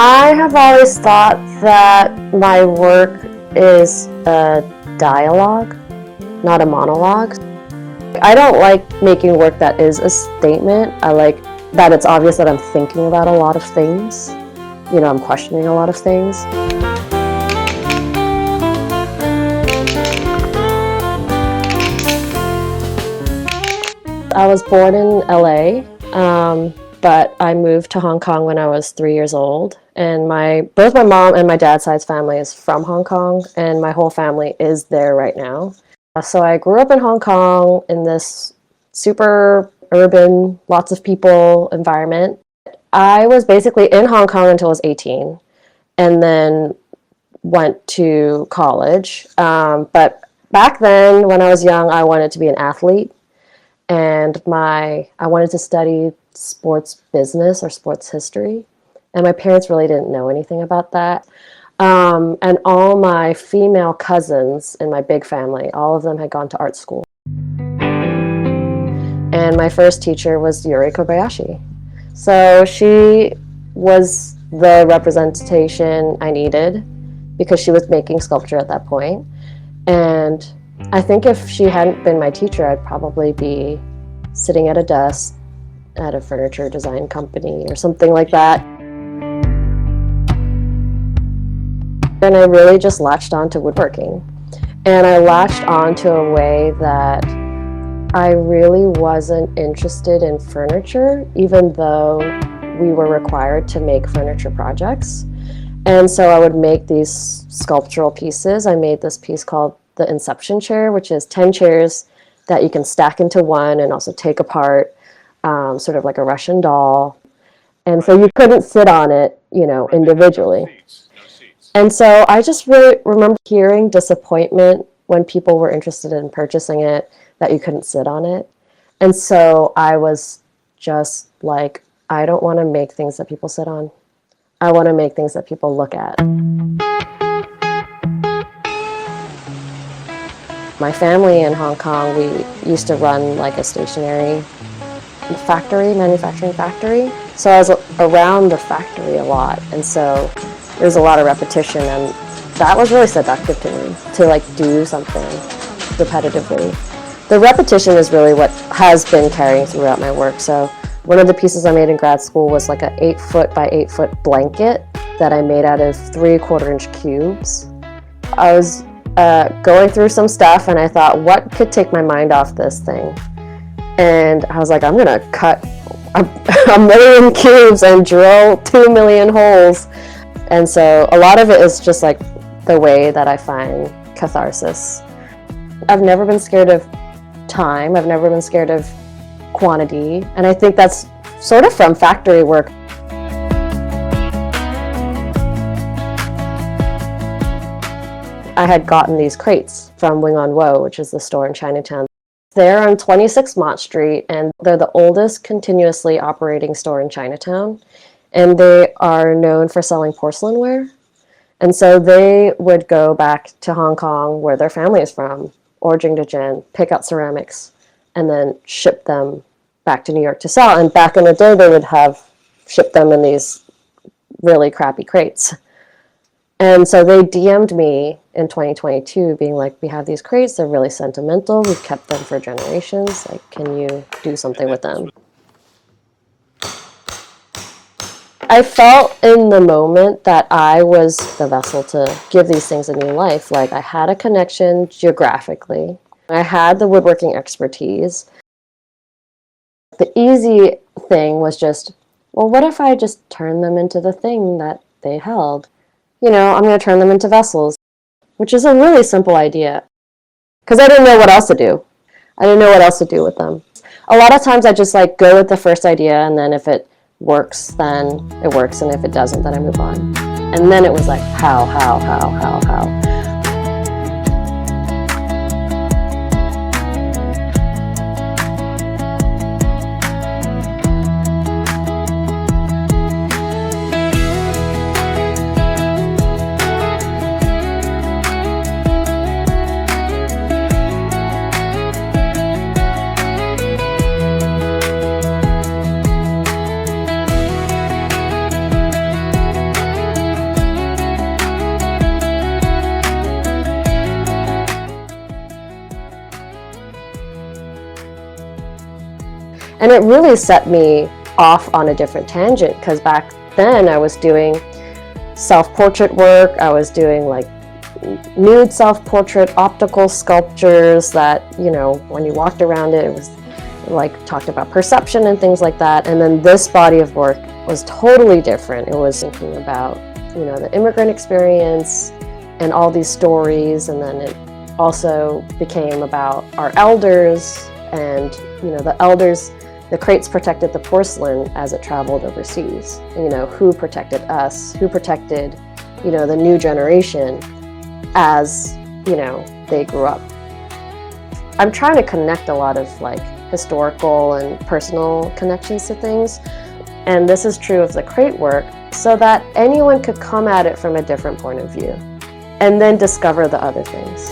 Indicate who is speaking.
Speaker 1: I have always thought that my work is a dialogue, not a monologue. I don't like making work that is a statement. I like that it's obvious that I'm thinking about a lot of things. You know, I'm questioning a lot of things. I was born in LA, but I moved to Hong Kong when I was 3 years old. And both my mom and my dad's side's family is from Hong Kong, and my whole family is there right now. So I grew up in Hong Kong in this super urban, lots of people environment. I was basically in Hong Kong until I was 18, and then went to college. But back then, when I was young, I wanted to be an athlete, and I wanted to study sports business or sports history. And my parents really didn't know anything about that. And all my female cousins in my big family, all of them had gone to art school. And my first teacher was Yuri Kobayashi. So she was the representation I needed because she was making sculpture at that point. And I think if she hadn't been my teacher, I'd probably be sitting at a desk at a furniture design company or something like that. And I really just latched on to woodworking. And I latched on to a way that I really wasn't interested in furniture, even though we were required to make furniture projects. And so I would make these sculptural pieces. I made this piece called the Inception chair, which is 10 chairs that you can stack into one and also take apart, sort of like a Russian doll. And so you couldn't sit on it, you know, individually. And so I just really remember hearing disappointment when people were interested in purchasing it, that you couldn't sit on it. And so I was just like, I don't want to make things that people sit on. I want to make things that people look at. My family in Hong Kong, we used to run like a stationery manufacturing factory. So I was around the factory a lot. And so there's a lot of repetition, and that was really seductive to me, to like do something repetitively. The repetition is really what has been carrying throughout my work. So one of the pieces I made in grad school was like an 8-foot by 8-foot blanket that I made out of 3/4-inch cubes. I was going through some stuff, and I thought, what could take my mind off this thing? And I was like, I'm gonna cut a million cubes and drill 2 million holes. And so a lot of it is just like the way that I find catharsis. I've never been scared of time. I've never been scared of quantity. And I think that's sort of from factory work. I had gotten these crates from Wing On Wo, which is the store in Chinatown. They're on 26 Mott Street, and they're the oldest continuously operating store in Chinatown. And they are known for selling porcelain ware. And so they would go back to Hong Kong, where their family is from, or Jingdezhen, pick out ceramics, and then ship them back to New York to sell. And back in the day, they would have shipped them in these really crappy crates. And so they DM'd me in 2022 being like, we have these crates, they're really sentimental, we've kept them for generations, like, can you do something with them? I felt in the moment that I was the vessel to give these things a new life. Like, I had a connection geographically. I had the woodworking expertise. The easy thing was just, well, what if I just turn them into the thing that they held? You know, I'm going to turn them into vessels, which is a really simple idea. Because I didn't know what else to do. I didn't know what else to do with them. A lot of times I just like go with the first idea, and then if it works, then it works, and if it doesn't, then I move on. And then it was like, how? And it really set me off on a different tangent, because back then I was doing self-portrait work, I was doing like nude self-portrait, optical sculptures that, you know, when you walked around it, it was like talked about perception and things like that. And then this body of work was totally different. It was thinking about, you know, the immigrant experience and all these stories, and then it also became about our elders, and, you know, the elders, the crates protected the porcelain as it traveled overseas. You know, who protected us, who protected, you know, the new generation as, you know, they grew up. I'm trying to connect a lot of like historical and personal connections to things, and this is true of the crate work, so that anyone could come at it from a different point of view and then discover the other things.